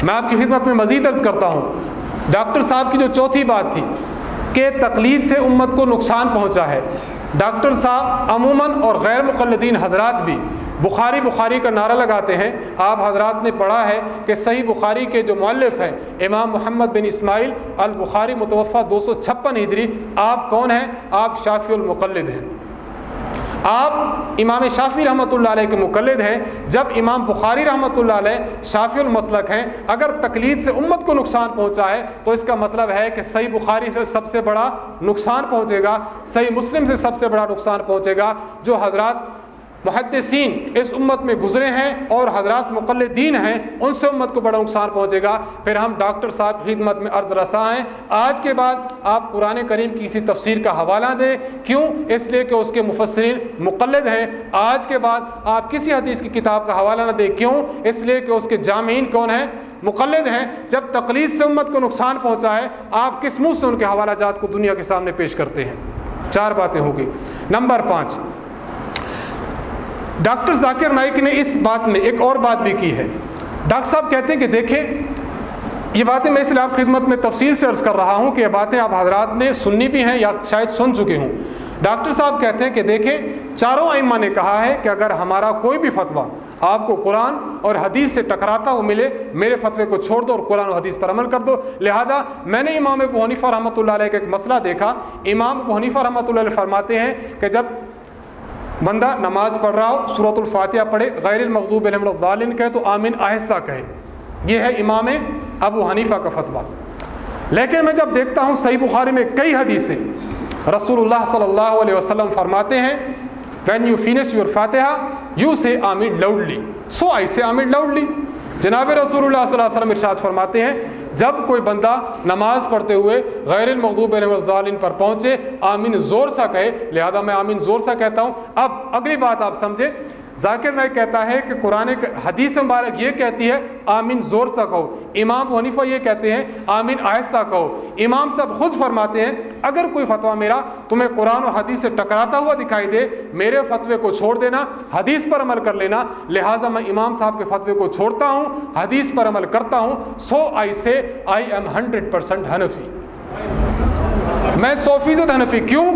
میں آپ کی خدمت میں مزید عرض کرتا ہوں، ڈاکٹر صاحب کی جو چوتھی بات تھی کہ تقلید سے امت کو نقصان پہنچا ہے، ڈاکٹر صاحب عموماً اور غیر مقلدین حضرات بھی بخاری کا نعرہ لگاتے ہیں۔ آپ حضرات نے پڑھا ہے کہ صحیح بخاری کے جو مؤلف ہیں امام محمد بن اسماعیل البخاری متوفی 256 ہجری، آپ کون ہیں؟ آپ شافعی المقلد ہیں، آپ امام شافعی رحمۃ اللہ علیہ کے مقلد ہیں۔ جب امام بخاری رحمۃ اللہ علیہ شافعی المسلک ہیں، اگر تقلید سے امت کو نقصان پہنچا ہے تو اس کا مطلب ہے کہ صحیح بخاری سے سب سے بڑا نقصان پہنچے گا، صحیح مسلم سے سب سے بڑا نقصان پہنچے گا۔ جو حضرات محدثین اس امت میں گزرے ہیں اور حضرات مقلدین ہیں، ان سے امت کو بڑا نقصان پہنچے گا۔ پھر ہم ڈاکٹر صاحب کی خدمت میں عرض رساں ہیں، آج کے بعد آپ قرآن کریم کی کسی تفسیر کا حوالہ دیں، کیوں؟ اس لیے کہ اس کے مفسرین مقلد ہیں۔ آج کے بعد آپ کسی حدیث کی کتاب کا حوالہ نہ دیں، کیوں؟ اس لیے کہ اس کے جامعین کون ہیں؟ مقلد ہیں۔ جب تقلید سے امت کو نقصان پہنچا ہے، آپ کس منہ سے ان کے حوالہ جات کو دنیا کے سامنے پیش کرتے ہیں؟ 4 باتیں ہو گئی۔ نمبر 5، ڈاکٹر ذاکر نائک نے اس بات میں ایک اور بات بھی کی ہے۔ ڈاکٹر صاحب کہتے ہیں کہ دیکھیں، یہ باتیں میں اس لیے آپ خدمت میں تفصیل سے عرض کر رہا ہوں کہ یہ باتیں آپ حضرات نے سنی بھی ہیں یا شاید سن چکے ہوں۔ ڈاکٹر صاحب کہتے ہیں کہ دیکھیں، چاروں ائمہ نے کہا ہے کہ اگر ہمارا کوئی بھی فتویٰ آپ کو قرآن اور حدیث سے ٹکراتا ہوا ملے، میرے فتوے کو چھوڑ دو اور قرآن اور حدیث پر عمل کر دو۔ لہذا میں نے امام ابو حنیفہ رحمۃ اللہ علیہ کا ایک مسئلہ دیکھا۔ امام ابو حنیفہ رحمۃ اللہ علیہ فرماتے ہیں کہ جب بندہ نماز پڑھ رہا ہو، سورۃ الفاتحہ پڑھے، غیر المغضوب علیہم ولا الضالین کہے تو آمین آہستہ کہے۔ یہ ہے امام ابو حنیفہ کا فتویٰ۔ لیکن میں جب دیکھتا ہوں صحیح بخاری میں کئی حدیثیں، رسول اللہ صلی اللہ علیہ وسلم فرماتے ہیں when you finish your فاتحہ you say آمین loudly, so I say آمین loudly۔ جناب رسول اللہ صلی اللہ علیہ وسلم ارشاد فرماتے ہیں جب کوئی بندہ نماز پڑھتے ہوئے غیر المغضوب علیہم ولا الضالین پر پہنچے، آمین زور سا کہے، لہذا میں آمین زور سا کہتا ہوں۔ اب اگلی بات آپ سمجھے، ذاکر نائک کہتا ہے کہ قرآن حدیث مبارک یہ کہتی ہے آمین زور سا کہو، امام ابو حنیفہ یہ کہتے ہیں آمین آہستہ کہو۔ امام صاحب خود فرماتے ہیں اگر کوئی فتویٰ میرا تمہیں قرآن اور حدیث سے ٹکراتا ہوا دکھائی دے، میرے فتوے کو چھوڑ دینا، حدیث پر عمل کر لینا۔ لہٰذا میں امام صاحب کے فتوے کو چھوڑتا ہوں، حدیث پر عمل کرتا ہوں۔ سو آئی سے آئی ایم 100% حنفی، میں 100% حنفی۔ کیوں؟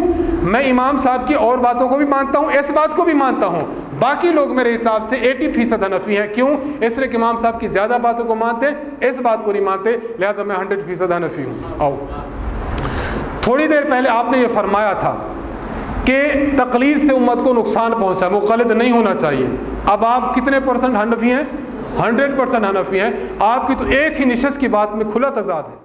میں امام صاحب کی اور باتوں کو بھی مانتا ہوں، اس بات کو بھی مانتا ہوں۔ باقی لوگ میرے حساب سے 80% حنفی ہیں۔ کیوں؟ اس لیے کہ امام صاحب کی زیادہ باتوں کو مانتے ہیں، اس بات کو نہیں مانتے، لہذا میں 100% حنفی ہوں۔ آؤ، تھوڑی دیر پہلے آپ نے یہ فرمایا تھا کہ تقلید سے امت کو نقصان پہنچا، مقلد نہیں ہونا چاہیے۔ اب آپ کتنے % حنفی ہیں؟ 100% حنفی ہیں۔ آپ کی تو ایک ہی نشست کی بات میں کھلا تضاد ہے۔